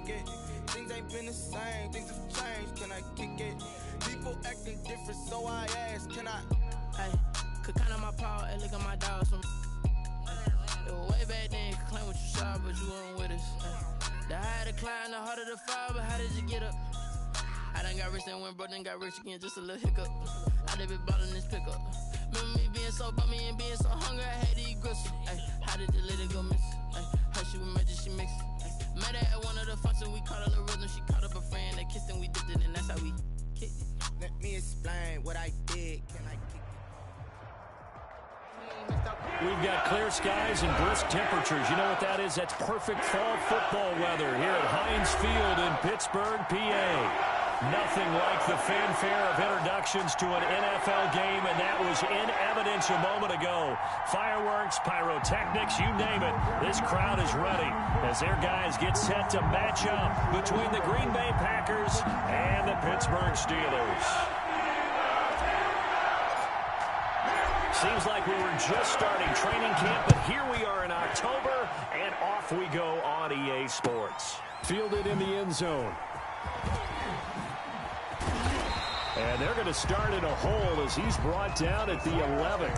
kick it. Things ain't been the same, things have changed, can I kick it? People acting different, so I ask, can I? Hey, could count on my power, and look at my dogs from. It was way back then, could claim what you saw, but you weren't with us. The higher the climb, the harder the fall, but how did you get up? I done got rich and went broke, then got rich again, just a little hiccup. I done been ballin' this pickup. Remember me being so bummy and being so hungry, I had to eat gristle. Ay, how did the lady go miss? Ay, how she was magic, she mixed. Met her at one of the functions, we caught a little rhythm. She caught up a friend, they kissed and we dipped it, and that's how we kicked it. Let me explain what I did, can I kick it? We've got clear skies and brisk temperatures. You know what that is? That's perfect fall football weather here at Heinz Field in Pittsburgh, PA. Nothing like the fanfare of introductions to an NFL game, and that was in evidence a moment ago. Fireworks, pyrotechnics, you name it. This crowd is ready as their guys get set to match up between the Green Bay Packers and the Pittsburgh Steelers. Seems like we were just starting training camp, but here we are in October, and off we go on EA Sports. Fielded in the end zone. And they're going to start in a hole as he's brought down at the 11.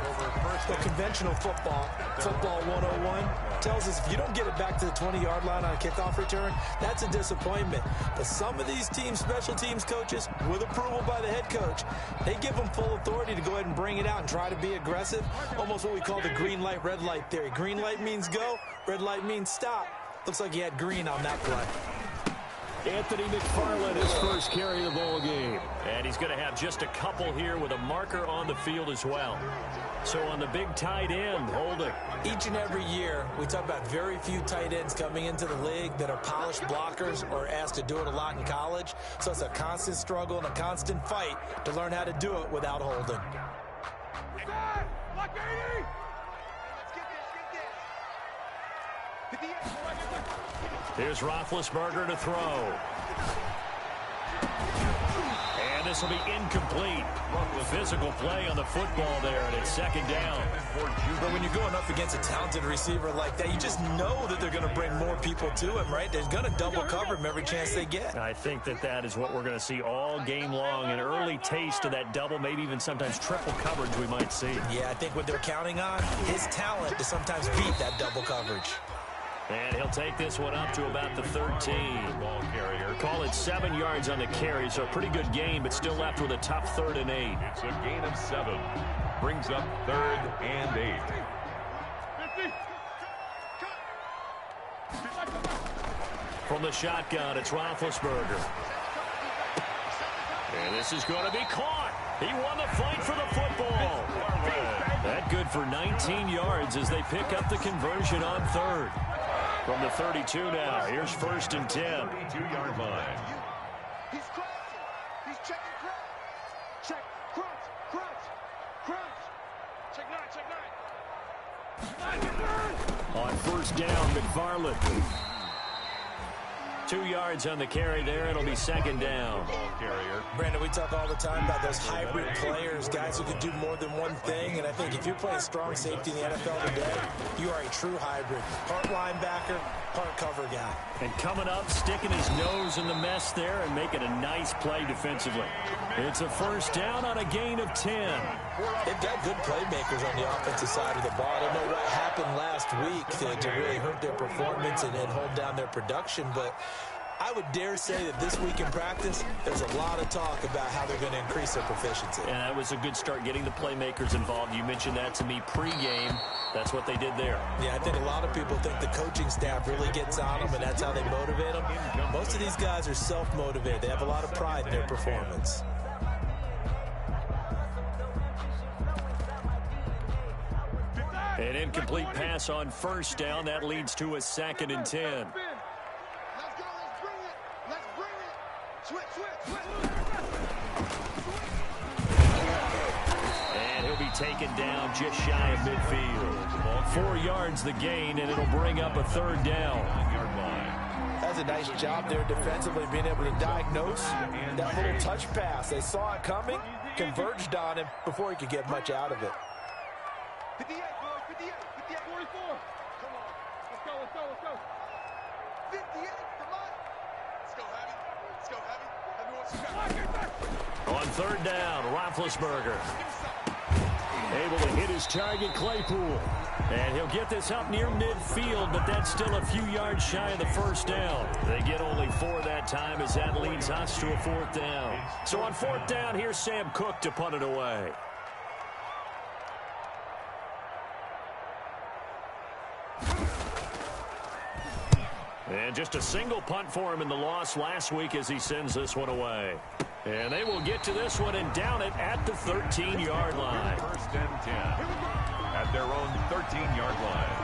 The conventional football 101, tells us if you don't get it back to the 20-yard line on a kickoff return, that's a disappointment. But some of these teams, special teams coaches, with approval by the head coach, they give them full authority to go ahead and bring it out and try to be aggressive. Almost what we call the green light, red light theory. Green light means go, red light means stop. Looks like he had green on that play. Anthony McFarland, his first carry of the ball game. And he's going to have just a couple here with a marker on the field as well. So on the big tight end, holding. Each and every year, we talk about very few tight ends coming into the league that are polished blockers or asked to do it a lot in college. So it's a constant struggle and a constant fight to learn how to do it without holding. Here's Roethlisberger to throw. And this will be incomplete. Physical play on the football there, and it's second down. But when you're going up against a talented receiver like that, you just know that they're going to bring more people to him, right? They're going to double cover him every chance they get. I think that is what we're going to see all game long. An early taste of that double, maybe even sometimes triple coverage we might see. Yeah, I think what they're counting on, his talent to sometimes beat that double coverage. And he'll take this one up to about the 13. Ball carrier. Call it 7 yards on the carry, so a pretty good gain, but still left with a tough 3rd and 8. It's a gain of 7. Brings up 3rd and 8. From the shotgun, it's Roethlisberger. And this is going to be caught. He won the fight for the football. That good for 19 yards as they pick up the conversion on 3rd. From the 32 now, here's 1st and 10. 2-yard line. He's crossing. He's checking crunch. Check, crunch. Check 9. On 1st down, McFarland. 2 yards on the carry there. It'll be 2nd down. Ball carrier. Brandon, we talk all the time about those hybrid players, guys who can do more than one thing. And I think if you're playing strong safety in the NFL today, you are a true hybrid. Part linebacker, part cover guy. And coming up, sticking his nose in the mess there and making a nice play defensively. It's a 1st down on a gain of 10. They've got good playmakers on the offensive side of the ball. I don't know what happened last week to really hurt their performance and hold down their production, but I would dare say that this week in practice, there's a lot of talk about how they're going to increase their proficiency. And that was a good start, getting the playmakers involved. You mentioned that to me pregame. That's what they did there. Yeah, I think a lot of people think the coaching staff really gets on them, and that's how they motivate them. Most of these guys are self-motivated. They have a lot of pride in their performance. An incomplete pass on 1st down. That leads to a 2nd and 10. And he'll be taken down just shy of midfield. 4 yards the gain, and it'll bring up a 3rd down. That's a nice job there defensively, being able to diagnose that little touch pass. They saw it coming, converged on him before he could get much out of it. 58, boys, 58, 44. Come on, let's go. 58, come on. On third down, Roethlisberger. Able to hit his target, Claypool. And he'll get this up near midfield, but that's still a few yards shy of the first down. They get only 4 that time as that leads us to a 4th down. So on 4th down, here's Sam Cook to punt it away. And just a single punt for him in the loss last week as he sends this one away. And they will get to this one and down it at the 13-yard line. 1st and 10 at their own 13-yard line.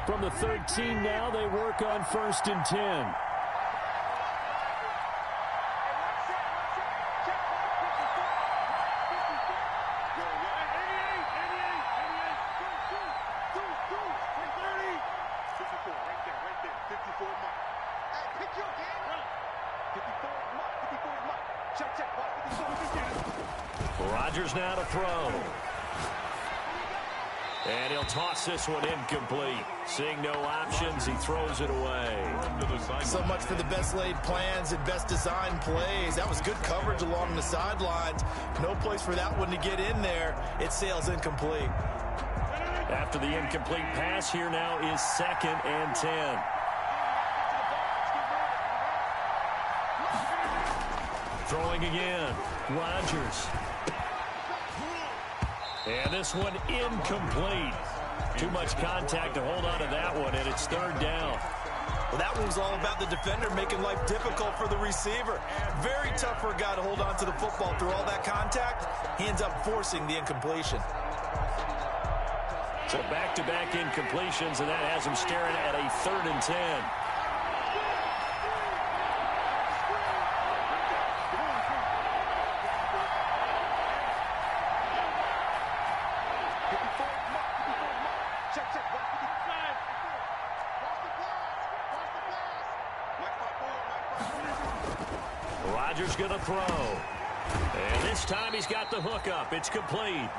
From the 13 now, they work on 1st and 10. Rodgers now to throw. And he'll toss this one incomplete. Seeing no options, he throws it away. So much for the best laid plans and best designed plays. That was good coverage along the sidelines. No place for that one to get in there. It sails incomplete. After the incomplete pass, here now is 2nd and 10. Throwing again. Rodgers. And this one incomplete. Too much contact to hold on to that one, and it's 3rd down. Well, that one was all about the defender making life difficult for the receiver. Very tough for a guy to hold on to the football through all that contact. He ends up forcing the incompletion. So back-to-back incompletions, and that has him staring at a 3rd and 10. Rodgers going to throw. And this time he's got the hook up. It's complete.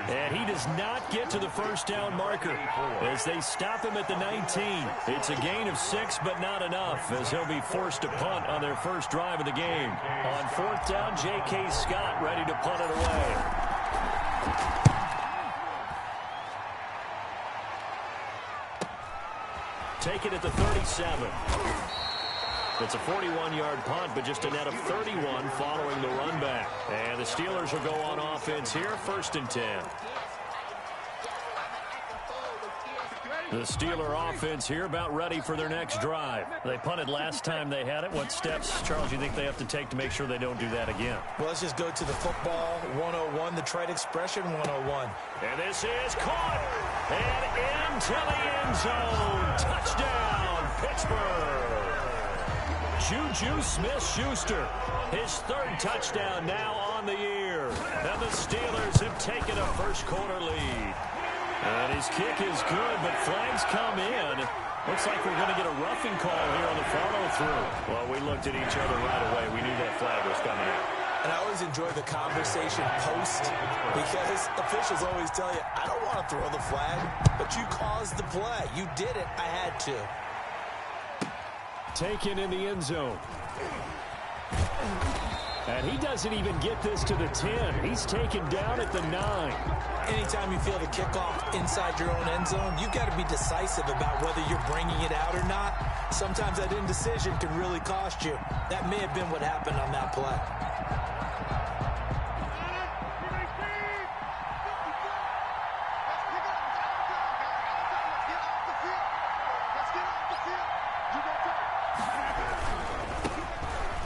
And he does not get to the 1st down marker as they stop him at the 19. It's a gain of 6, but not enough as he'll be forced to punt on their first drive of the game. On 4th down, J.K. Scott ready to punt it away. Take it at the 37. It's a 41-yard punt, but just a net of 31 following the run back. And the Steelers will go on offense here, 1st and 10. The Steeler offense here about ready for their next drive. They punted last time they had it. What steps, Charles, you think they have to take to make sure they don't do that again? Well, let's just go to the football 101, the trade expression 101. And this is caught and into the end zone. Touchdown, Pittsburgh. Juju Smith-Schuster, his 3rd touchdown now on the year. And the Steelers have taken a first-quarter lead. And his kick is good, but flags come in. Looks like we're going to get a roughing call here on the follow-through. Well, we looked at each other right away. We knew that flag was coming out. And I always enjoy the conversation post because officials always tell you, I don't want to throw the flag, but you caused the play. You did it. I had to. Taken in the end zone. And he doesn't even get this to the 10. He's taken down at the 9. Anytime you feel the kickoff inside your own end zone, you've got to be decisive about whether you're bringing it out or not. Sometimes that indecision can really cost you. That may have been what happened on that play.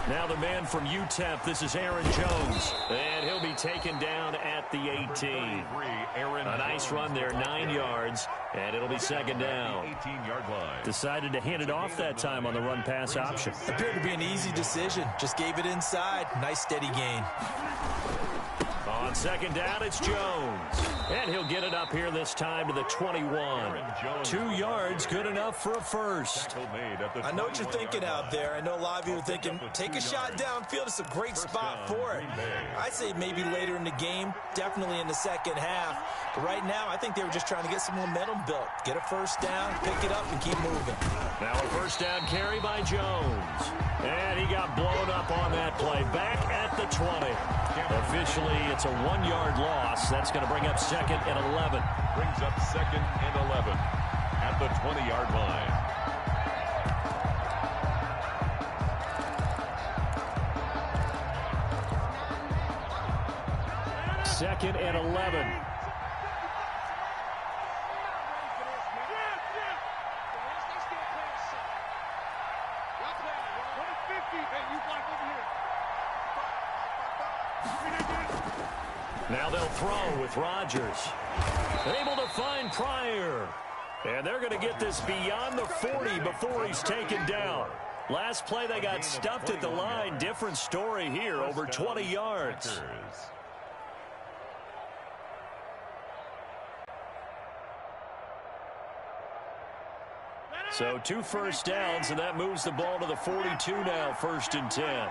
Now the man from UTEP, this is Aaron Jones. And he'll be taken down at the 18. A nice run there, 9 yards, and it'll be 2nd down. 18-yard line. Decided to hand it off that time on the run-pass option. Appeared to be an easy decision. Just gave it inside. Nice steady gain. On 2nd down, it's Jones. And he'll get it up here this time to the 21. 2 yards, good enough for a first. I know what you're thinking out there. I know a lot of you are thinking, take a shot downfield. It's a great spot for it. I say maybe later in the game, definitely in the second half. But right now, I think they were just trying to get some momentum built. Get a first down, pick it up, and keep moving. Now a first down carry by Jones. And he got blown up on that play. Back at the 20. Officially, it's a 1-yard loss. That's going to bring up 2nd and 11. Brings up 2nd and 11 at the 20-yard line. Second and 11. Now they'll throw with Rodgers. Able to find Pryor. And they're going to get this beyond the 40 before he's taken down. Last play they got stuffed at the line. Different story here, over 20 yards. So 2 first downs, and that moves the ball to the 42 now, 1st and 10.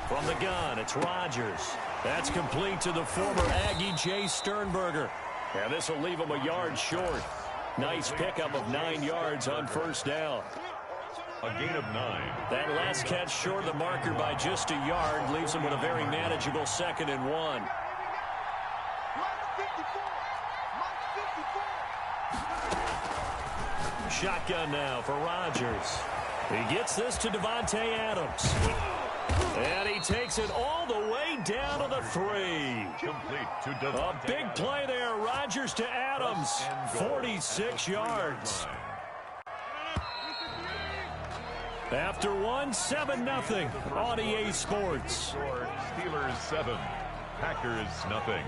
From the gun, it's Rodgers. That's complete to the former Aggie Jay Sternberger. And this will leave him a yard short. Nice pickup of 9 yards on first down. A gain of 9. That last catch short of the marker by just a yard leaves him with a very manageable 2nd and 1. Shotgun now for Rodgers. He gets this to Davante Adams. And he takes it all the way down to the 3. Complete to Davante. A big play there. Rodgers to Adams. 46 yards. After 1, 7-0 on EA Sports. Steelers 7, Packers nothing.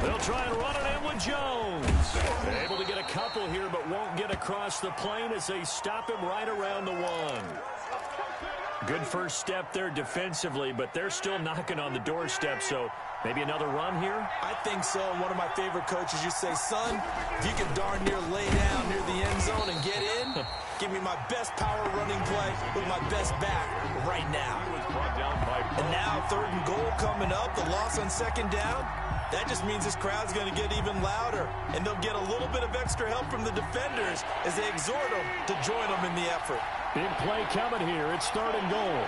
They'll try and run it in with Jones. Able to get a couple here, but won't get across the plane as they stop him right around the 1. Good first step there defensively, but they're still knocking on the doorstep, so maybe another run here? I think so. One of my favorite coaches used to say, son, if you can darn near lay down near the end zone and get in, give me my best power running play with my best back right now. And now 3rd and goal coming up, the loss on 2nd down. That just means this crowd's going to get even louder, and they'll get a little bit of extra help from the defenders as they exhort them to join them in the effort. Big play coming here. It's 3rd and goal.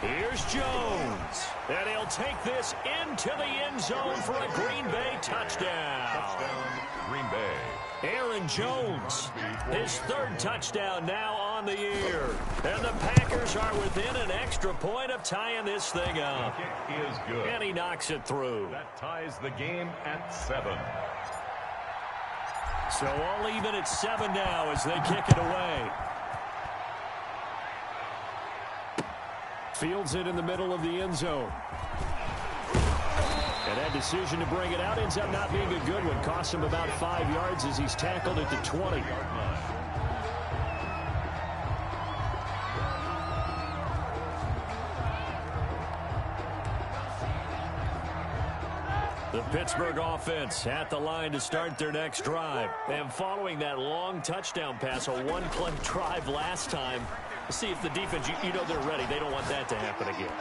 Here's Jones. And he'll take this into the end zone for a Green Bay touchdown. Touchdown, Green Bay. Aaron Jones, his 3rd touchdown now on the year. And the Packers are within an extra point of tying this thing up. The kick is good. And he knocks it through. That ties the game at 7. So all even at 7 now as they kick it away. Fields it in the middle of the end zone. And that decision to bring it out ends up not being a good one. Costs him about 5 yards as he's tackled at the 20. The Pittsburgh offense at the line to start their next drive. And following that long touchdown pass, a 1-play drive last time, see if the defense, you know they're ready. They don't want that to happen again.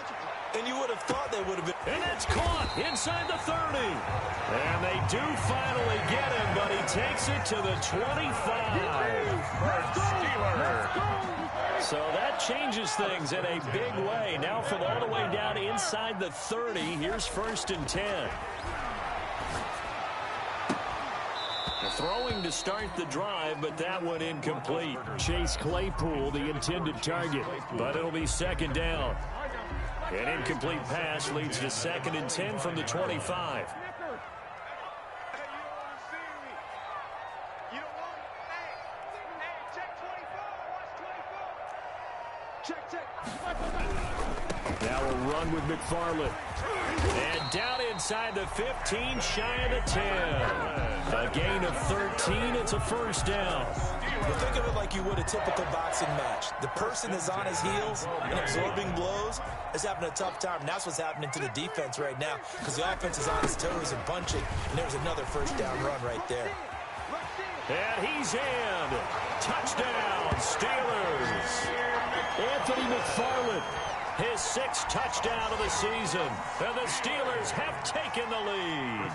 And you would have thought they would have been. And it's caught inside the 30. And they do finally get him, but he takes it to the 25. So that changes things in a big way. Now from all the way down inside the 30, here's 1st and 10. Throwing to start the drive, but that one incomplete. Chase Claypool, the intended target, but it'll be 2nd down. An incomplete pass leads to 2nd and 10 from the 25. Now a run with McFarland. And down inside the 15, shy of the 10. A gain of 13. It's a first down. Well, think of it like you would a typical boxing match. The person is on his heels and absorbing blows is having a tough time. And that's what's happening to the defense right now because the offense is on his toes and punching. And there's another first down run right there. And he's in. Touchdown, Steelers. Anthony McFarland, his 6th touchdown of the season. And the Steelers have taken the lead.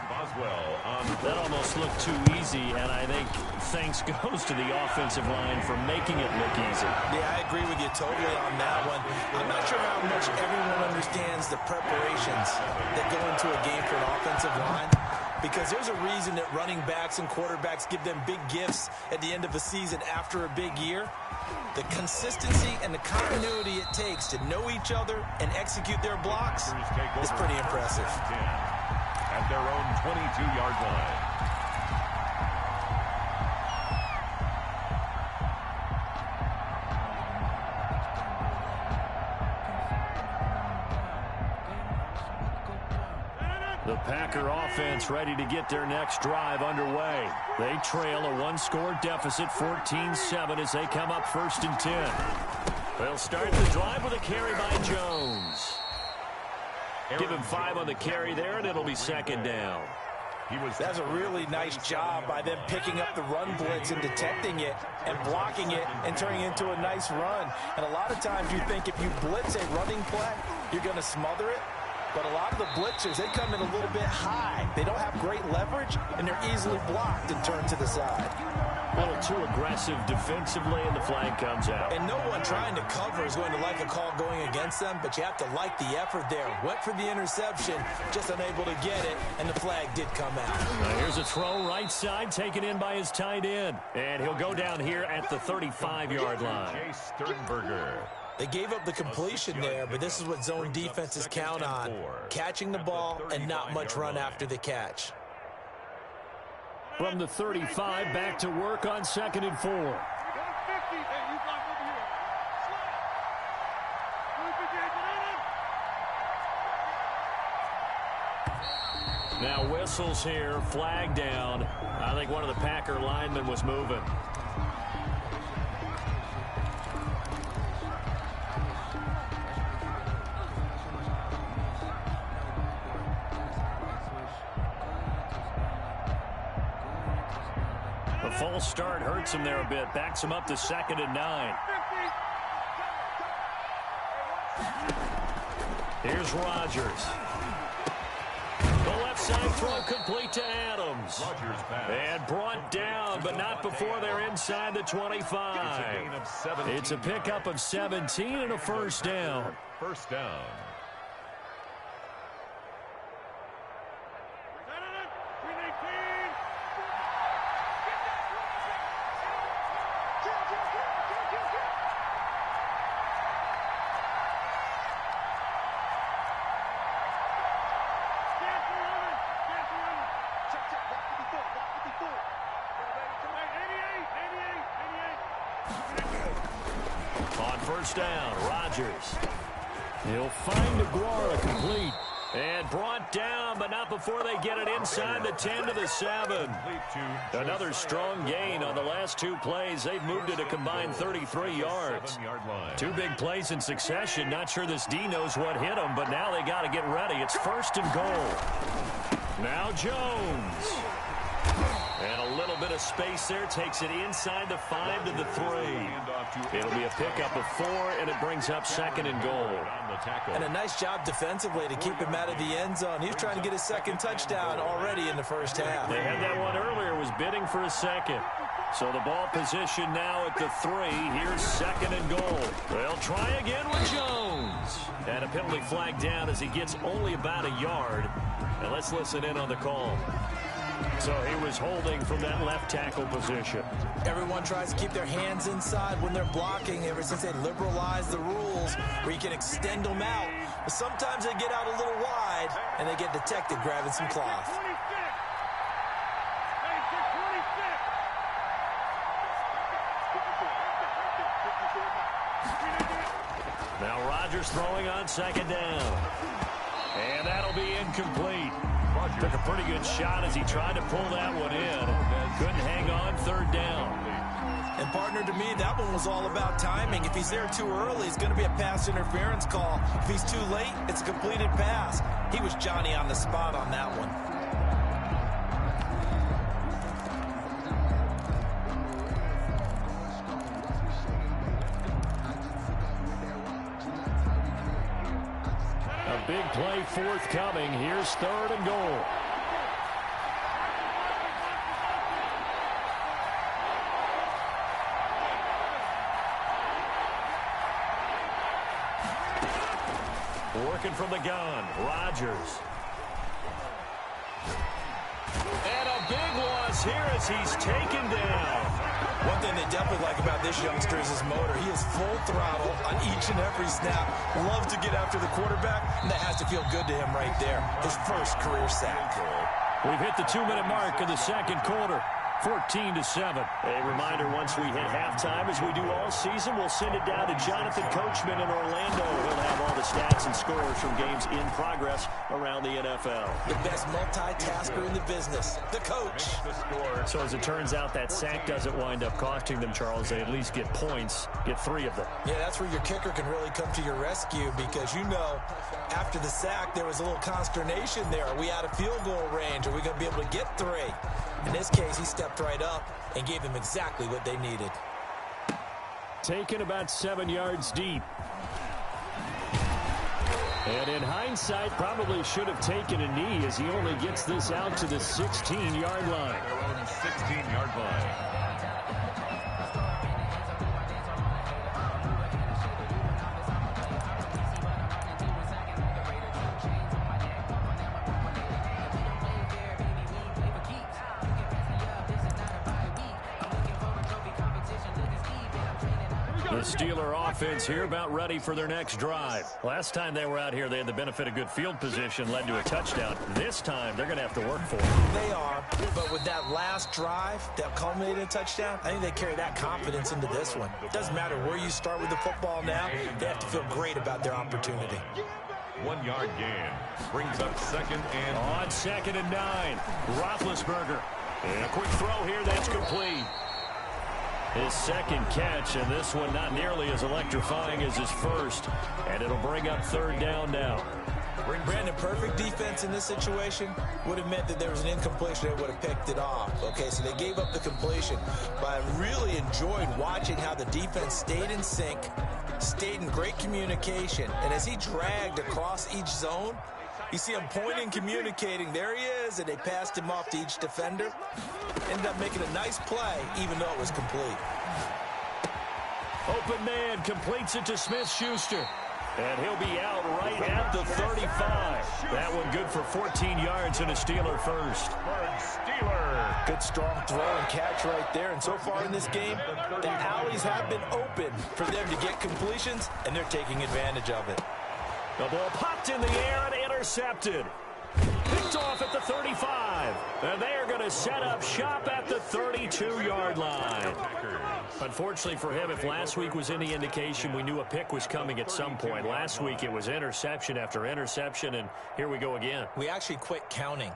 That almost looked too easy, and I think thanks goes to the offensive line for making it look easy. Yeah, I agree with you totally on that one. I'm not sure how much everyone understands the preparations that go into a game for an offensive line. Because there's a reason that running backs and quarterbacks give them big gifts at the end of a season after a big year. The consistency and the continuity it takes to know each other and execute their blocks is pretty impressive. At their own 22-yard line. The Packer offense ready to get their next drive underway. They trail a 1-score deficit, 14-7, as they come up 1st and 10. They'll start the drive with a carry by Jones. Give him 5 on the carry there, and it'll be 2nd down. That's a really nice job by them picking up the run blitz and detecting it and blocking it and turning it into a nice run. And a lot of times you think if you blitz a running play, you're going to smother it. But a lot of the blitzers, they come in a little bit high. They don't have great leverage, and they're easily blocked and turned to the side. A little too aggressive defensively, and the flag comes out. And no one trying to cover is going to like a call going against them, but you have to like the effort there. Went for the interception, just unable to get it, and the flag did come out. Now here's a throw right side, taken in by his tight end. And he'll go down here at the 35-yard line. Sternberger. They gave up the completion there, but this is what zone defenses count on. Catching the ball and not much run after the catch. From the 35, back to work on 2nd and 4. Now whistles here, flag down. I think one of the Packer linemen was moving. The false start hurts him there a bit. Backs him up to 2nd and 9. Here's Rodgers. The left side throw complete to Adams. And brought down, but not before they're inside the 25. It's a pickup of 17 and a first down. First down. On first down, Rodgers. He'll find Aguara complete. And brought down, but not before they get it inside the 10 to the 7. Another strong gain on the last 2 plays. They've moved it a combined 33 yards. 2 big plays in succession. Not sure this D knows what hit them, but now they got to get ready. It's 1st and goal. Now Jones. And a little bit of space there. Takes it inside the 5 to the 3. It'll be a pickup of 4, and it brings up 2nd and goal. And a nice job defensively to keep him out of the end zone. He was trying to get his 2nd touchdown already in the first half. They had that one earlier, was bidding for a 2nd. So the ball position now at the 3. Here's 2nd and goal. They'll try again with Jones. And a penalty flag down as he gets only about a yard. And let's listen in on the call. So he was holding from that left tackle position. Everyone tries to keep their hands inside when they're blocking ever since they liberalized the rules where you can extend them out. But sometimes they get out a little wide and they get detected grabbing some cloth. Now Rodgers throwing on 2nd down. And that'll be incomplete. Took a pretty good shot as he tried to pull that one in. Couldn't hang on, third down. And partner, to me, that one was all about timing. If he's there too early, it's going to be a pass interference call. If he's too late, it's a completed pass. He was Johnny on the spot on that one. A big play forthcoming. Here's third and goal. Working from the gun, Rodgers. And a big loss here as he's taken down. One thing they definitely like about this youngster is his motor. He is full throttle on each and every snap. Loves to get after the quarterback, and that has to feel good to him right there. His first career sack. We've hit the 2-minute mark of the second quarter. 14-7. A reminder, once we hit halftime, as we do all season, we'll send it down to Jonathan Coachman in Orlando. He'll have all the stats and scores from games in progress around the NFL. The best multitasker in the business, the coach. So as it turns out, that sack doesn't wind up costing them, Charles. They at least get points, get 3 of them. Yeah, that's where your kicker can really come to your rescue because, you know, after the sack, there was a little consternation there. Are we out of field goal range? Are we going to be able to get 3? In this case, he stepped right up and gave them exactly what they needed. Taken about 7 yards deep. And in hindsight, probably should have taken a knee as he only gets this out to the 16-yard line. Their own 16-yard line. The Steeler offense here about ready for their next drive. Last time they were out here, they had the benefit of good field position, led to a touchdown. This time, they're going to have to work for it. They are, but with that last drive that culminated in a touchdown, I think they carry that confidence into this one. It doesn't matter where you start with the football now, they have to feel great about their opportunity. 1-yard gain. Brings up second and... On 2nd and 9, Roethlisberger. And a quick throw here, that's complete. His second catch, and this one not nearly as electrifying as his first. And it'll bring up third down now. Brandon, perfect defense in this situation would have meant that there was an incompletion that would have picked it off. Okay, so they gave up the completion. But I really enjoyed watching how the defense stayed in sync, stayed in great communication. And as he dragged across each zone, you see him pointing, communicating. There he is, and they passed him off to each defender. Ended up making a nice play, even though it was complete. Open man completes it to Smith-Schuster. And he'll be out right at the 35. That one good for 14 yards and a Steeler first. Steeler. Good strong throw and catch right there. And so far in this game, the alleys have been open for them to get completions, and they're taking advantage of it. The ball popped in the air and intercepted. Picked off at the 35. And they are going to set up shop at the 32-yard line. Unfortunately for him, if last week was any indication, we knew a pick was coming at some point. Last week it was interception after interception, and here we go again. We actually quit counting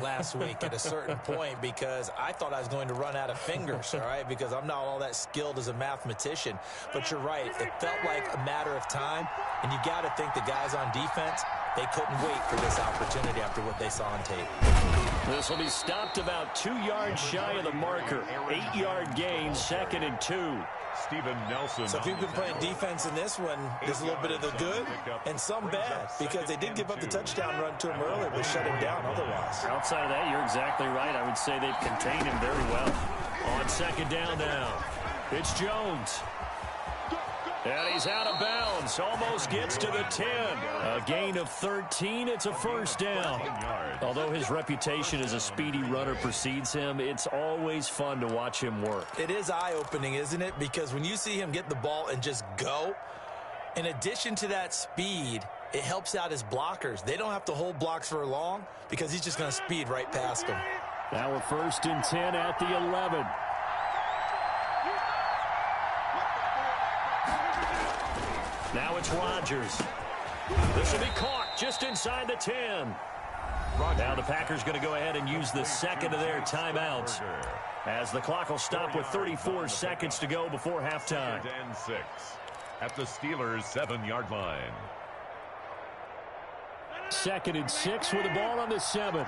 last week at a certain point because I thought I was going to run out of fingers, all right, because I'm not all that skilled as a mathematician. But you're right. It felt like a matter of time, and you got to think the guys on defense, they couldn't wait for this opportunity after what they saw on tape. This will be stopped about 2 yards shy of the marker. 8-yard gain, 2nd and 2. Steven Nelson. So if you've been playing defense in this one, there's a little bit of the good and some bad because they did give up the touchdown run to him earlier, but shut him down otherwise. Outside of that, you're exactly right. I would say they've contained him very well. On 2nd down now, it's Jones. And he's out of bounds. Almost gets to the 10. A gain of 13. It's a first down. Although his reputation as a speedy runner precedes him, it's always fun to watch him work. It is eye-opening, isn't it? Because when you see him get the ball and just go, in addition to that speed, it helps out his blockers. They don't have to hold blocks for long because he's just going to speed right past them. Now we're 1st and 10 at the 11. Now it's Rodgers. This will be caught. just inside the 10. Now the Packers going to go ahead and use the second of their timeouts, as the clock will stop with 34 seconds to go before halftime. 2nd and 6 at the Steelers' 7-yard line. 2nd and 6 with the ball on the 7.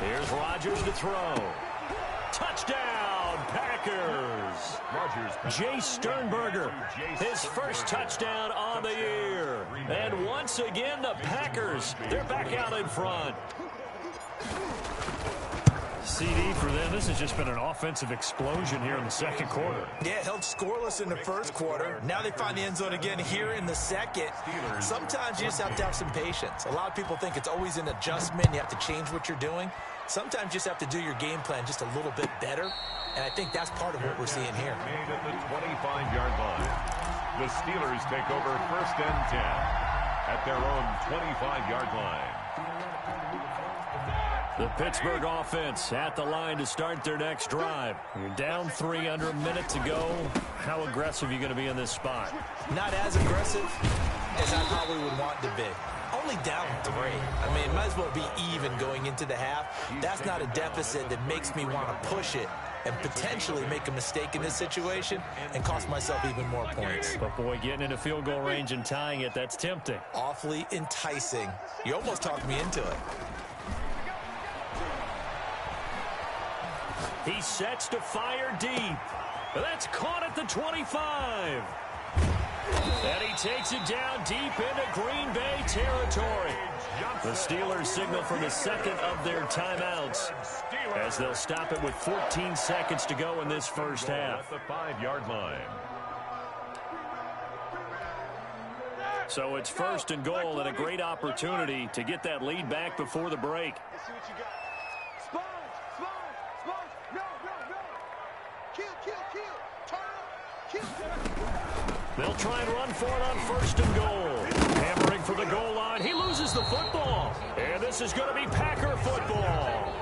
Here's Rodgers to throw. Touchdown, Packers. Jay Sternberger, his first touchdown on the year. And once again, the Packers, they're back out in front. CD for them, this has just been an offensive explosion here in the second quarter. Yeah, held scoreless in the first quarter. Now they find the end zone again here in the second. Sometimes you just have to have some patience. A lot of people think it's always an adjustment. You have to change what you're doing. Sometimes you just have to do your game plan just a little bit better. And I think that's part of what we're seeing here. Made at the 25-yard line. The Steelers take over 1st and 10 at their own 25-yard line. The Pittsburgh offense at the line to start their next drive. You're down 3 under a minute to go. How aggressive are you going to be in this spot? Not as aggressive as I probably would want to be. Only down 3. I mean, it might as well be even going into the half. That's not a deficit that makes me want to push it and potentially make a mistake in this situation and cost myself even more points. But, boy, getting into field goal range and tying it, that's tempting. Awfully enticing. You almost talked me into it. He sets to fire deep. That's caught at the 25. And he takes it down deep into Green Bay territory. The Steelers signal for the second of their timeouts, as they'll stop it with 14 seconds to go in this first half. At the 5-yard line. So it's 1st and goal and a great opportunity to get that lead back before the break. Let's see what you got. They'll try and run for it on 1st and goal. Hammering for the goal line. He loses the football. And this is going to be Packer football.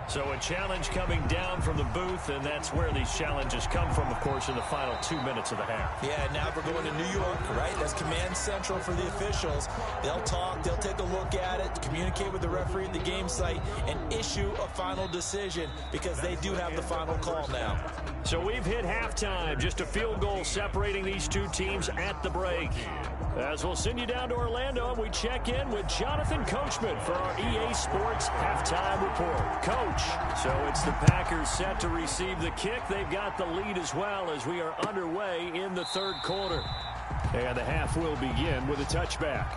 So a challenge coming down from the booth, and that's where these challenges come from, of course, in the final 2 minutes of the half. Yeah, now we're going to New York, right? That's command central for the officials. They'll talk, they'll take a look at it, communicate with the referee at the game site, and issue a final decision because they do have the final call now. So we've hit halftime, just a field goal separating these two teams at the break. As we'll send you down to Orlando, and we check in with Jonathan Coachman for our EA Sports Halftime Report. Coach. So it's the Packers set to receive the kick. They've got the lead as well as we are underway in the third quarter. And the half will begin with a touchback.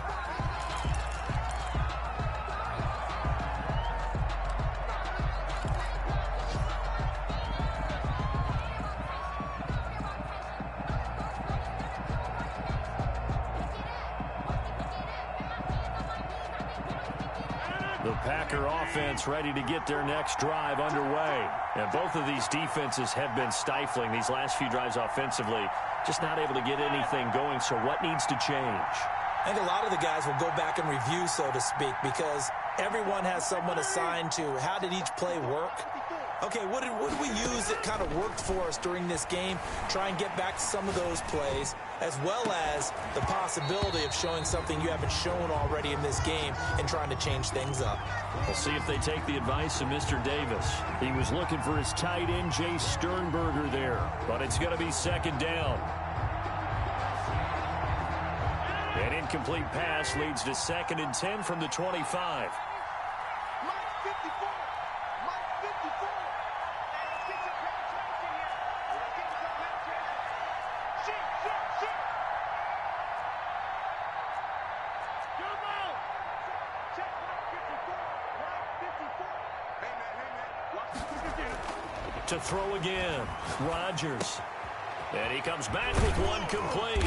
The Packer offense ready to get their next drive underway. And both of these defenses have been stifling these last few drives offensively. Just not able to get anything going. So what needs to change? I think a lot of the guys will go back and review, so to speak, because everyone has someone assigned to how did each play work. Okay, what did we use that kind of worked for us during this game? Try and get back to some of those plays, as well as the possibility of showing something you haven't shown already in this game and trying to change things up. We'll see if they take the advice of Mr. Davis. He was looking for his tight end, Jay Sternberger, there. But it's going to be 2nd down. An incomplete pass leads to 2nd and 10 from the 25. To throw again, Rodgers. And he comes back with one complete.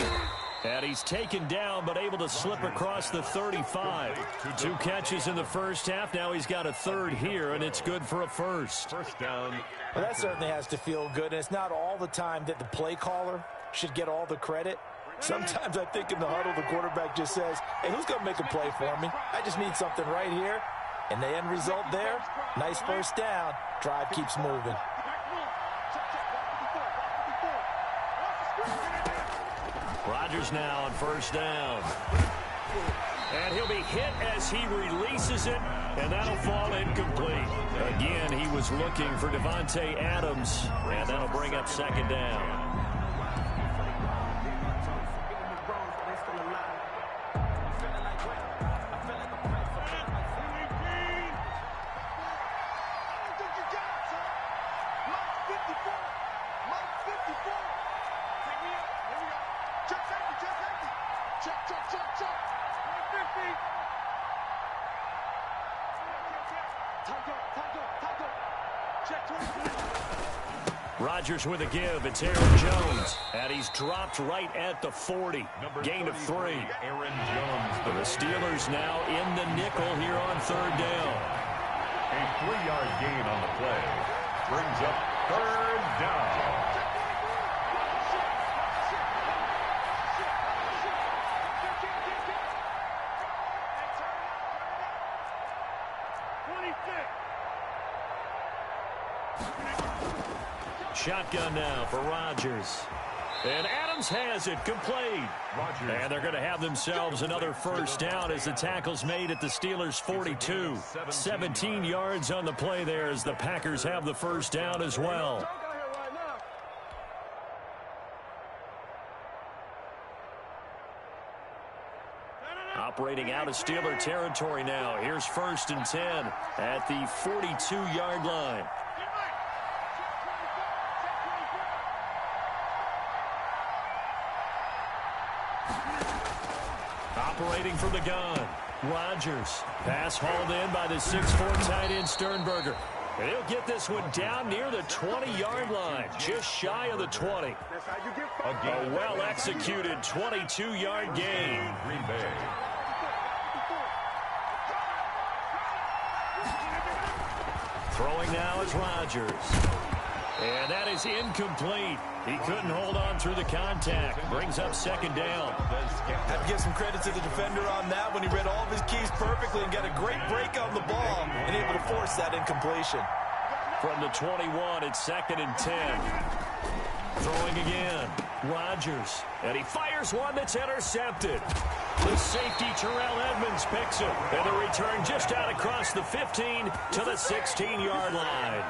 And he's taken down, but able to slip across the 35. 2 catches in the first half. Now he's got a 3rd here, and it's good for a 1st. 1st down. Well, that certainly has to feel good. And it's not all the time that the play caller should get all the credit. Sometimes I think in the huddle, the quarterback just says, hey, who's going to make a play for me? I just need something right here. And the end result there, nice first down. Drive keeps moving. Rodgers now on first down. And he'll be hit as he releases it, and that'll fall incomplete. Again, he was looking for Devontae Adams, and that'll bring up second down. Rodgers with a give. It's Aaron Jones. And he's dropped right at the 40. Gain of 3. Aaron Jones. The Steelers now in the nickel here on third down. A 3-yard gain on the play. Brings up third down. Shotgun now for Rodgers. And Adams has it complete. And they're going to have themselves another first down as the tackle's made at the Steelers' 42. 17 yards on the play there as the Packers have the first down as well. Operating out of Steeler territory now. Here's 1st and 10 at the 42-yard line. Operating from the gun, Rodgers. Pass hauled in by the 6'4" tight end Sternberger. And he'll get this one down near the 20-yard line, just shy of the 20. A well-executed 22-yard gain. Green Bay. Throwing now is Rodgers. And that is incomplete. He couldn't hold on through the contact. Brings up second down. Have to give some credit to the defender on that when he read all of his keys perfectly and got a great break on the ball and able to force that incompletion. From the 21, it's 2nd and 10. Throwing again. Rodgers. And he fires one that's intercepted. The safety, Terrell Edmonds, picks it. And the return just out across the 15 to the 16-yard line.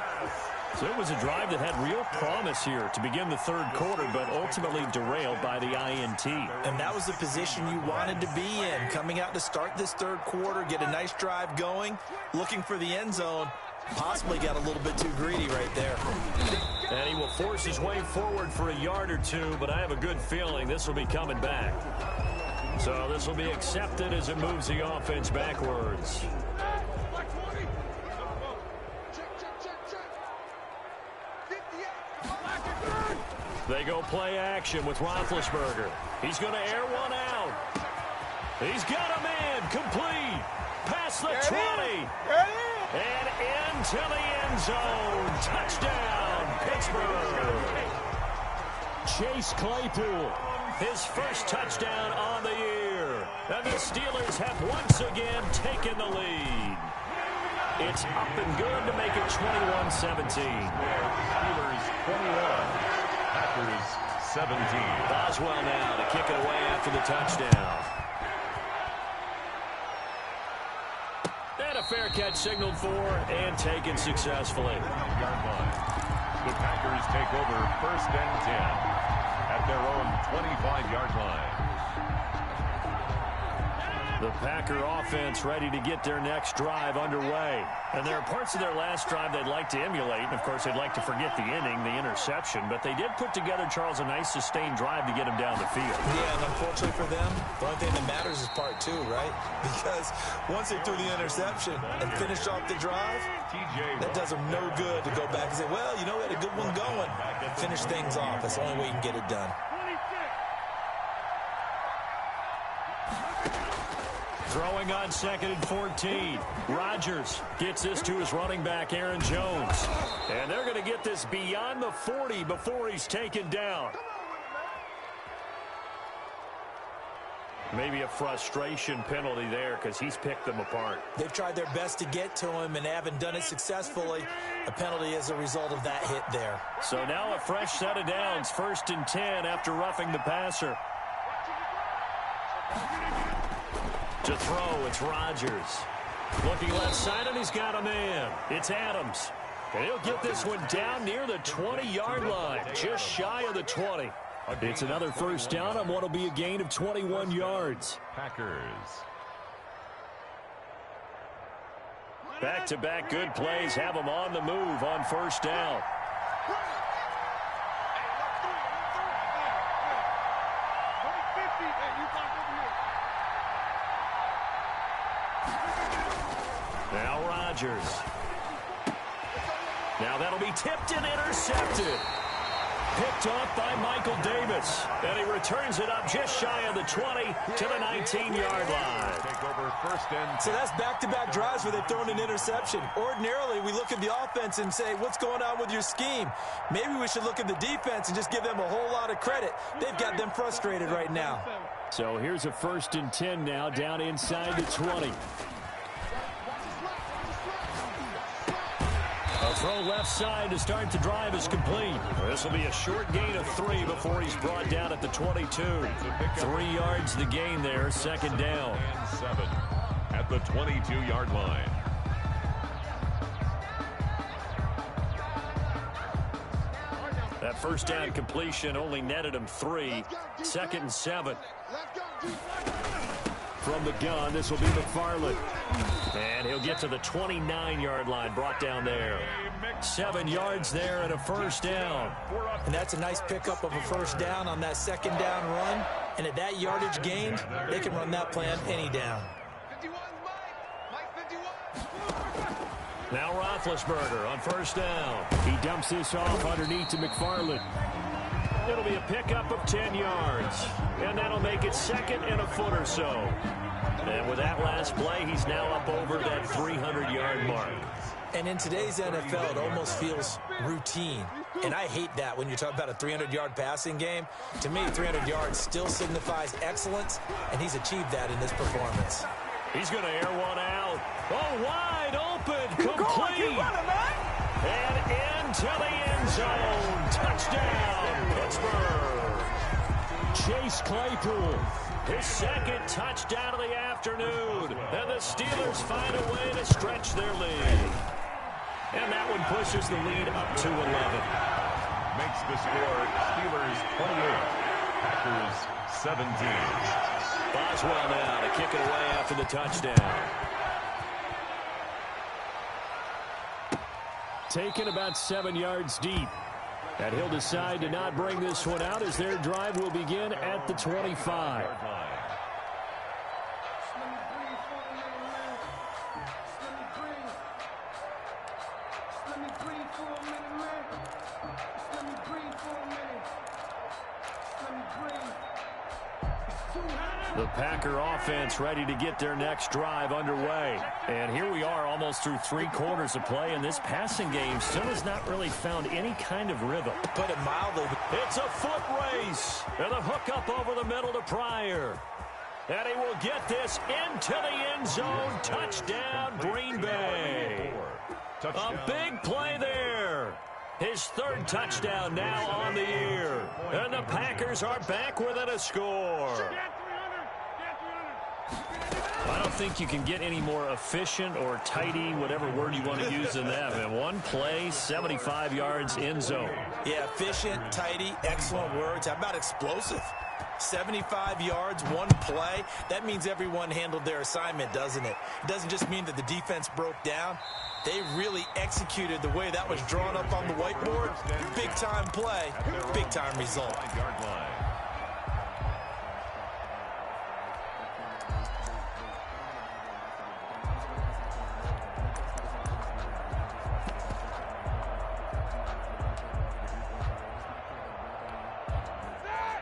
So it was a drive that had real promise here to begin the third quarter, but ultimately derailed by the INT. And that was the position you wanted to be in, coming out to start this third quarter, get a nice drive going, looking for the end zone. Possibly got a little bit too greedy right there. And he will force his way forward for a yard or two, but I have a good feeling this will be coming back. So this will be accepted as it moves the offense backwards. They go play action with Roethlisberger. He's going to air one out. He's got a man complete. Past the 20. And into the end zone. Touchdown, Pittsburgh. Chase Claypool, his first touchdown on the year. And the Steelers have once again taken the lead. It's up and good to make it 21-17. Steelers 21. Packers 17. Boswell now to kick it away after the touchdown. And a fair catch signaled for and taken successfully. Yard line. The Packers take over 1st and 10 at their own 25-yard line. The Packer offense ready to get their next drive underway. And there are parts of their last drive they'd like to emulate. And, of course, they'd like to forget the inning, the interception. But they did put together, Charles, a nice sustained drive to get them down the field. Yeah, and unfortunately for them, the only thing that matters is part 2, right? Because once they threw the interception and finished off the drive, that does them no good to go back and say, well, you know, we had a good one going. Finish things off. That's the only way you can get it done. Throwing on 2nd and 14. Rodgers gets this to his running back, Aaron Jones. And they're going to get this beyond the 40 before he's taken down. Maybe a frustration penalty there because he's picked them apart. They've tried their best to get to him and haven't done it successfully. A penalty as a result of that hit there. So now a fresh set of downs. 1st and 10 after roughing the passer. To throw, it's Rodgers. Looking left side, and he's got a man. It's Adams. And he'll get this one down near the 20-yard line, just shy of the 20. It's another first down on what will be a gain of 21 yards. Packers. Back-to-back good plays have them on the move on first down. Now Rodgers. Now that'll be tipped and intercepted. Picked off by Michael Davis. And he returns it up just shy of the 20 to the 19-yard line. Take over 1st and 10. So that's back-to-back drives where they've thrown an interception. Ordinarily, we look at the offense and say, what's going on with your scheme? Maybe we should look at the defense and just give them a whole lot of credit. They've got them frustrated right now. So here's a 1st and 10 now, down inside the 20. A throw left side to start the drive is complete. This will be a short gain of 3 before he's brought down at the 22. 3 yards the gain there, 2nd down. And 7 at the 22-yard line. That first down completion only netted him 3. 2nd and 7. From the gun, this will be McFarland. And he'll get to the 29-yard line, brought down there. 7 yards there and a first down. And that's a nice pickup of a first down on that 2nd down run. And at that yardage gained, they can run that plan any down. Now Roethlisberger on first down. He dumps this off underneath to McFarland. It'll be a pickup of 10 yards. And that'll make it 2nd and a foot or so. And with that last play, he's now up over that 300-yard mark. And in today's NFL, it almost feels routine. And I hate that when you talk about a 300-yard passing game. To me, 300 yards still signifies excellence, and he's achieved that in this performance. He's going to air one out. Oh, wide open, complete. Keep running, man. And into the end zone. Touchdown, Pittsburgh. Chase Claypool, his 2nd touchdown of the afternoon. And the Steelers find a way to stretch their lead. And that one pushes the lead up to 11. Makes the score Steelers 28, Packers 17. Boswell now to kick it away after the touchdown. Taken about 7 yards deep. And he'll decide to not bring this one out as their drive will begin at the 25. The Packer offense ready to get their next drive underway. And here we are almost through 3 quarters of play, and this passing game still has not really found any kind of rhythm. Put it mildly. It's a foot race. And a hook up over the middle to Pryor. And he will get this into the end zone. Touchdown, Green Bay. A big play there. His 3rd touchdown now on the year. And the Packers are back within a score. I don't think you can get any more efficient or tidy, whatever word you want to use in that. And 1 play, 75 yards, end zone. Yeah, efficient, tidy, excellent words. How about explosive? 75 yards, 1 play. That means everyone handled their assignment, doesn't it? It doesn't just mean that the defense broke down. They really executed the way that was drawn up on the whiteboard. Big-time play, big-time result.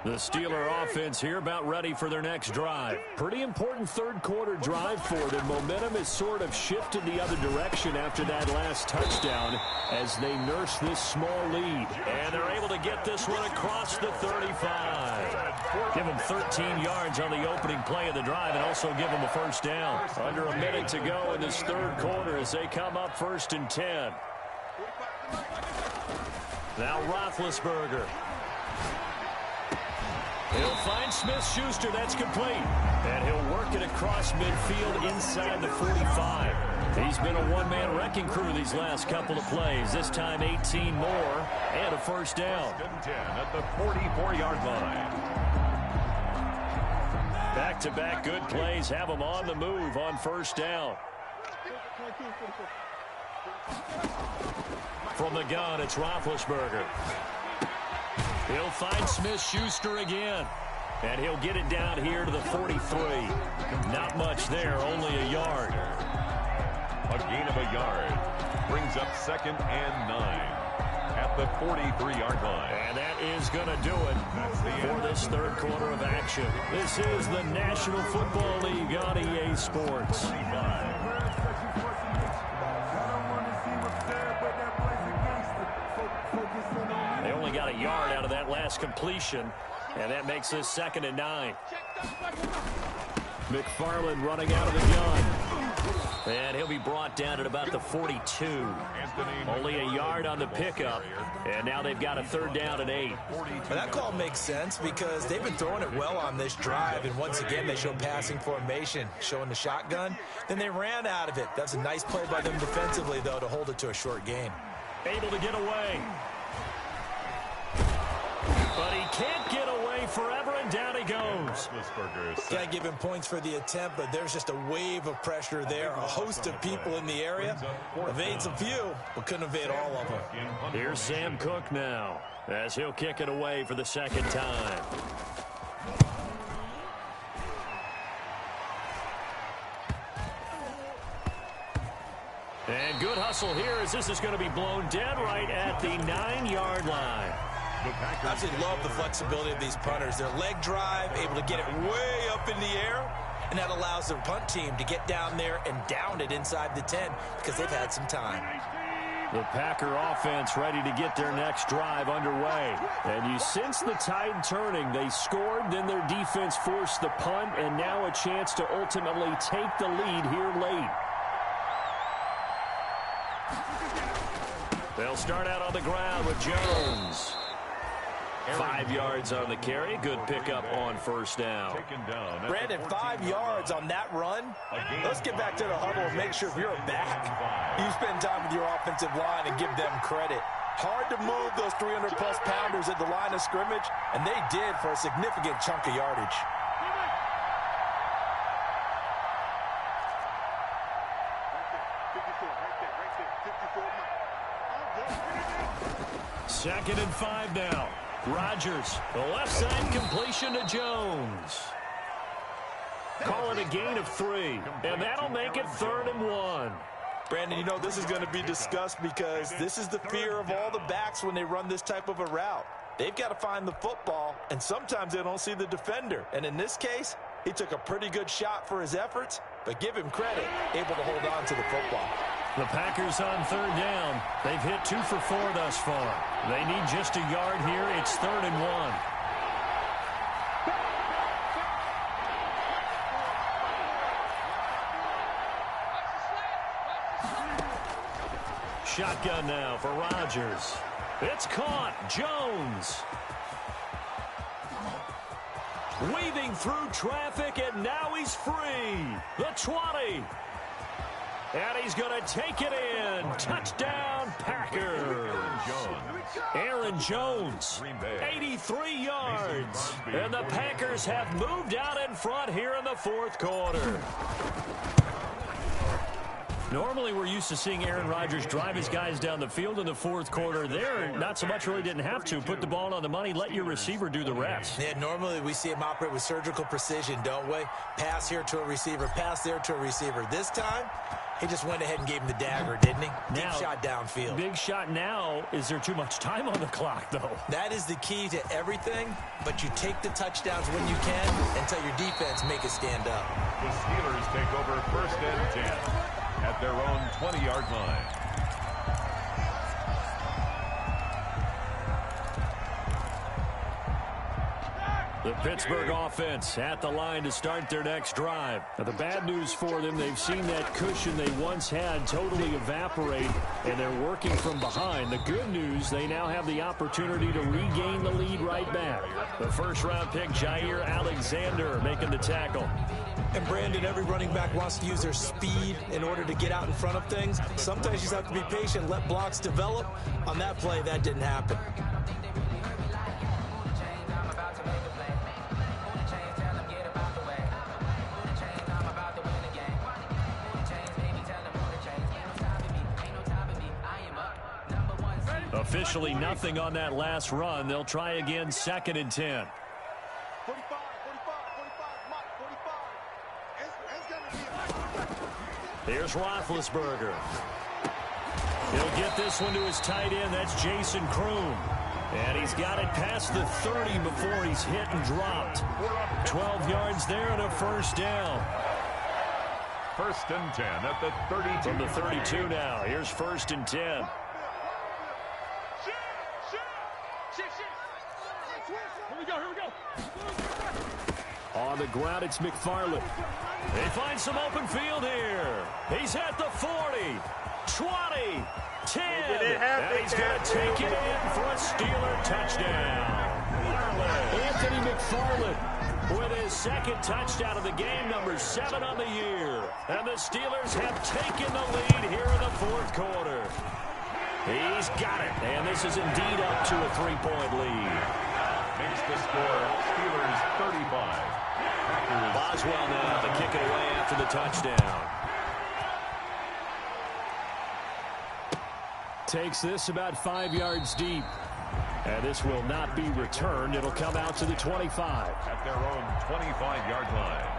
The Steeler offense here about ready for their next drive. Pretty important third quarter drive for them. Momentum has sort of shifted the other direction after that last touchdown as they nurse this small lead. And they're able to get this one across the 35. Give them 13 yards on the opening play of the drive and also give them a first down. Under a minute to go in this third quarter as they come up 1st and 10. Now Roethlisberger. He'll find Smith-Schuster. That's complete. And he'll work it across midfield inside the 45. He's been a one-man wrecking crew these last couple of plays. This time 18 more and a first down. 10 at the 44-yard line. Back-to-back good plays have them on the move on first down. From the gun, it's Roethlisberger. He'll find Smith-Schuster again. And he'll get it down here to the 43. Not much there, only a yard. A gain of a yard. Brings up 2nd and 9 at the 43-yard line. And that is going to do it for this third quarter of action. This is the National Football League on EA Sports. They only got a yard out of that last completion, and that makes this 2nd and 9. McFarland running out of the gun. And he'll be brought down at about the 42. Only a yard on the pickup, and now they've got a 3rd down and 8. Well, that call makes sense because they've been throwing it well on this drive, and once again they show passing formation, showing the shotgun. Then they ran out of it. That's a nice play by them defensively, though, to hold it to a short gain. Able to get away. But he can't get away forever, and down he goes. Can't give him points for the attempt, but there's just a wave of pressure there. A host of people in the area. Evades a few, but couldn't evade all of them. Here's Sam Cook now, as he'll kick it away for the 2nd time. And good hustle here as this is going to be blown dead right at the 9-yard line. I absolutely love the flexibility of these punters. Their leg drive, able to get it way up in the air, and that allows their punt team to get down there and down it inside the 10 because they've had some time. The Packer offense ready to get their next drive underway. And you sense the tide turning. They scored, then their defense forced the punt, and now a chance to ultimately take the lead here late. They'll start out on the ground with Jones. 5 yards on the carry. Good pickup on first down. Brandon, 5 yards on that run. Let's get back to the huddle and make sure if you're back, you spend time with your offensive line and give them credit. Hard to move those 300-plus pounders at the line of scrimmage, and they did for a significant chunk of yardage. Second and 5 now. Rodgers, the left side completion to Jones. Call it a gain of 3, and that'll make it 3rd and 1. Brandon, you know this is going to be discussed because this is the fear of all the backs when they run this type of a route. They've got to find the football, and sometimes they don't see the defender. And in this case, he took a pretty good shot for his efforts, but give him credit, able to hold on to the football. The Packers on 3rd down. They've hit 2 for 4 thus far. They need just a yard here. It's 3rd and 1. Shotgun now for Rodgers. It's caught. Jones. Weaving through traffic, and now he's free. The 20. And he's going to take it in. Touchdown, Packers. Aaron Jones, 83 yards. And the Packers have moved out in front here in the 4th quarter. Normally, we're used to seeing Aaron Rodgers drive his guys down the field in the fourth quarter. There, not so much, really didn't have to. Put the ball on the money, let your receiver do the rest. Yeah, normally we see him operate with surgical precision, don't we? Pass here to a receiver, pass there to a receiver. This time, he just went ahead and gave him the dagger, didn't he? Deep shot downfield. Big shot now. Is there too much time on the clock, though? That is the key to everything, but you take the touchdowns when you can and tell your defense make it stand up. The Steelers take over 1st and 10 at their own 20-yard line. The Pittsburgh offense at the line to start their next drive. Now, the bad news for them, they've seen that cushion they once had totally evaporate, and they're working from behind. The good news, they now have the opportunity to regain the lead right back. The first-round pick, Jair Alexander, making the tackle. And, Brandon, every running back wants to use their speed in order to get out in front of things. Sometimes you just have to be patient, let blocks develop. On that play, that didn't happen. Officially nothing on that last run. They'll try again, 2nd and 10. 45. Here's Roethlisberger. He'll get this one to his tight end. That's Jason Kroon. And he's got it past the 30 before he's hit and dropped. 12 yards there and a first down. 1st and 10 at the 32. From the 32 now. Here's 1st and 10. Here we go. On the ground, it's McFarland. They find some open field here. He's at the 40, 20, 10. And he's going to take it in for a Steeler touchdown. Anthony McFarland with his 2nd touchdown of the game, number 7 on the year. And the Steelers have taken the lead here in the 4th quarter. He's got it, and this is indeed up to a 3-point lead. Makes the score Steelers 35. Boswell now to kick it away after the touchdown. Takes this about 5 yards deep. And this will not be returned. It'll come out to the 25. At their own 25-yard line.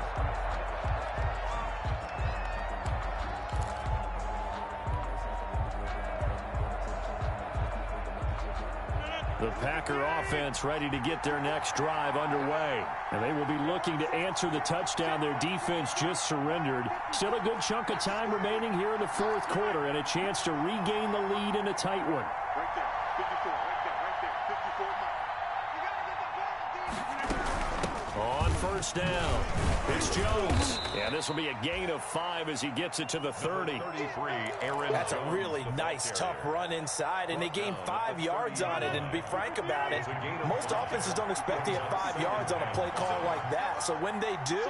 The Packer offense ready to get their next drive underway. And they will be looking to answer the touchdown their defense just surrendered. Still a good chunk of time remaining here in the 4th quarter and a chance to regain the lead in a tight one. Right there, 54, right there, 54. On 1st down, it's Jones. And this will be a gain of 5 as he gets it to the 30. 33, Aaron. That's a really nice, tough run inside, and they gained 5 yards on it. And to be frank about it, most offenses don't expect to get 5 yards on a play call like that. So when they do,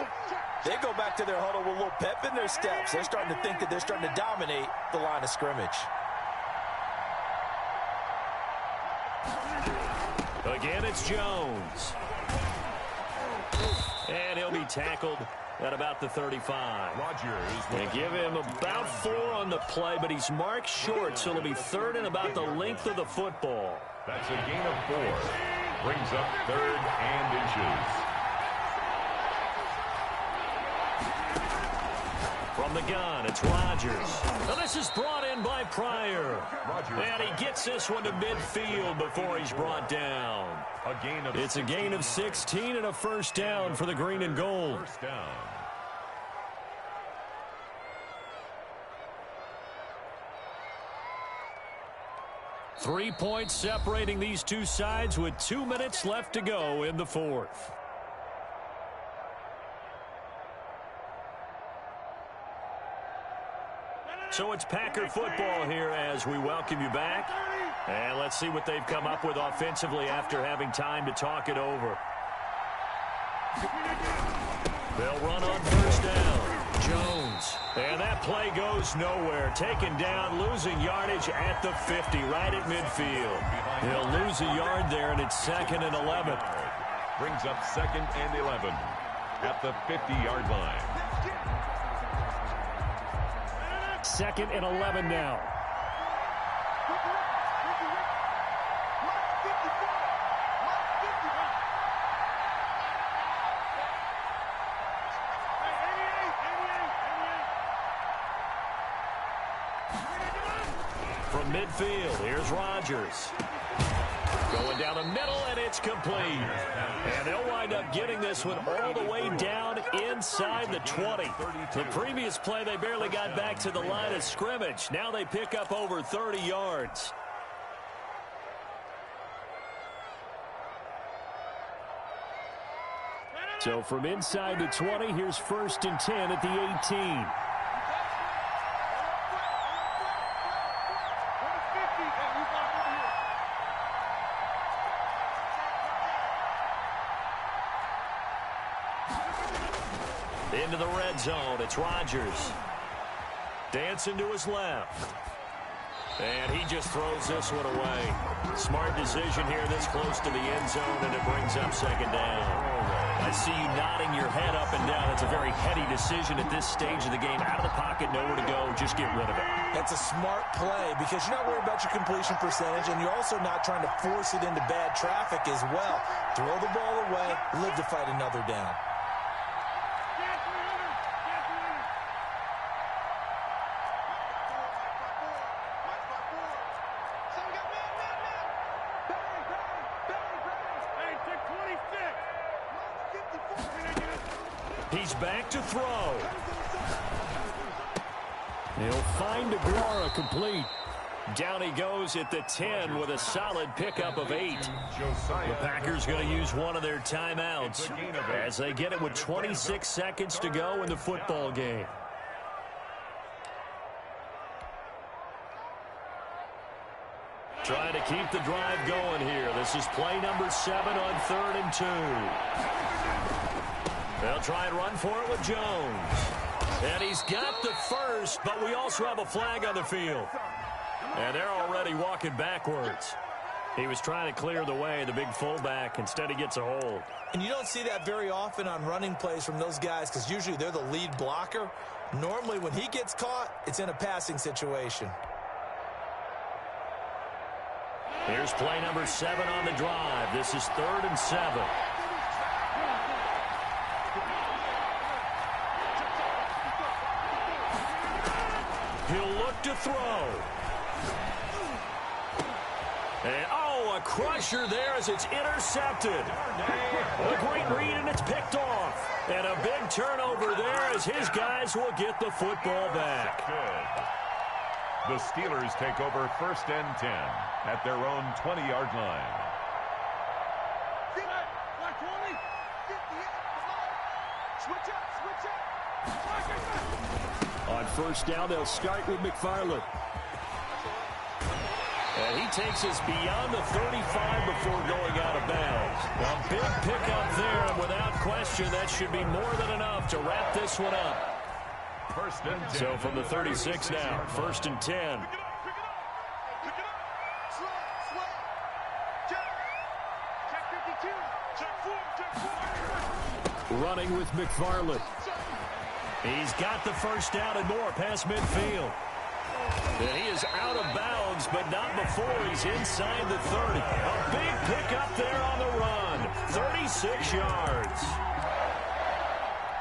they go back to their huddle with a little pep in their steps. They're starting to think that they're starting to dominate the line of scrimmage. Again, it's Jones. And he'll be tackled at about the 35. Rodgers. They give him about 4 on the play, but he's marked short, so it'll be 3rd and about the length of the football. That's a gain of 4. Brings up 3rd and inches. From the gun, it's Rodgers. Now this is brought in by Pryor. And he gets this one to midfield before he's brought down. It's a gain of 16 and a first down for the green and gold. First down. Three points separating these two sides with 2 minutes left to go in the 4th. So it's Packer football here as we welcome you back. And let's see what they've come up with offensively after having time to talk it over. They'll run on first down. Jones. And that play goes nowhere. Taken down, losing yardage at the 50, right at midfield. He'll lose a yard there, and it's 2nd and 11. Brings up 2nd and 11 at the 50-yard line. 2nd and 11 now. From midfield, here's Rodgers. Going down the middle, and it's complete. And they'll wind up getting this one all the way down inside the 20. The previous play, they barely got back to the line of scrimmage. Now they pick up over 30 yards. So from inside the 20, here's 1st and 10 at the 18. Into the red zone, it's Rodgers. Dancing to his left. And he just throws this one away. Smart decision here this close to the end zone, and it brings up 2nd down. I see you nodding your head up and down. It's a very heady decision at this stage of the game. Out of the pocket, nowhere to go. Just get rid of it. That's a smart play because you're not worried about your completion percentage, and you're also not trying to force it into bad traffic as well. Throw the ball away, live to fight another down. He's back to throw. He'll find Aguara complete. Down he goes at the 10 with a solid pickup of 8. The Packers going to use one of their timeouts as they get it with 26 seconds to go in the football game. Trying to keep the drive going here. This is play number 7 on 3rd and 2. They'll try and run for it with Jones. And he's got the first, but we also have a flag on the field. And they're already walking backwards. He was trying to clear the way, the big fullback. Instead, he gets a hold. And you don't see that very often on running plays from those guys because usually they're the lead blocker. Normally, when he gets caught, it's in a passing situation. Here's play number 7 on the drive. This is 3rd and 7. He'll look to throw. And, a crusher there as it's intercepted. A great read, and it's picked off. And a big turnover there as his guys will get the football back. The Steelers take over 1st and 10 at their own 20-yard line. On 1st down, they'll start with McFarland. And he takes us beyond the 35 before going out of bounds. A big pickup there, and without question, that should be more than enough to wrap this one up. 1st and 10. So from the 36 now, 1st and 10. Running with McFarland. He's got the first down and more past midfield. And he is out of bounds, but not before he's inside the 30. A big pickup there on the run. 36 yards.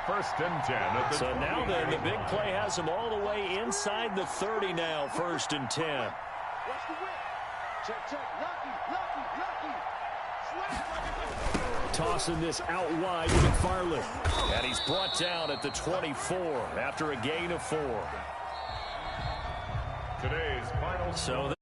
1st and 10. So now then, the big play has him all the way inside the 30 now, 1st and 10. Watch the whip. Check, check. Lucky. Tossing this out wide to McFarland. And he's brought down at the 24 after a gain of 4. Today's final. So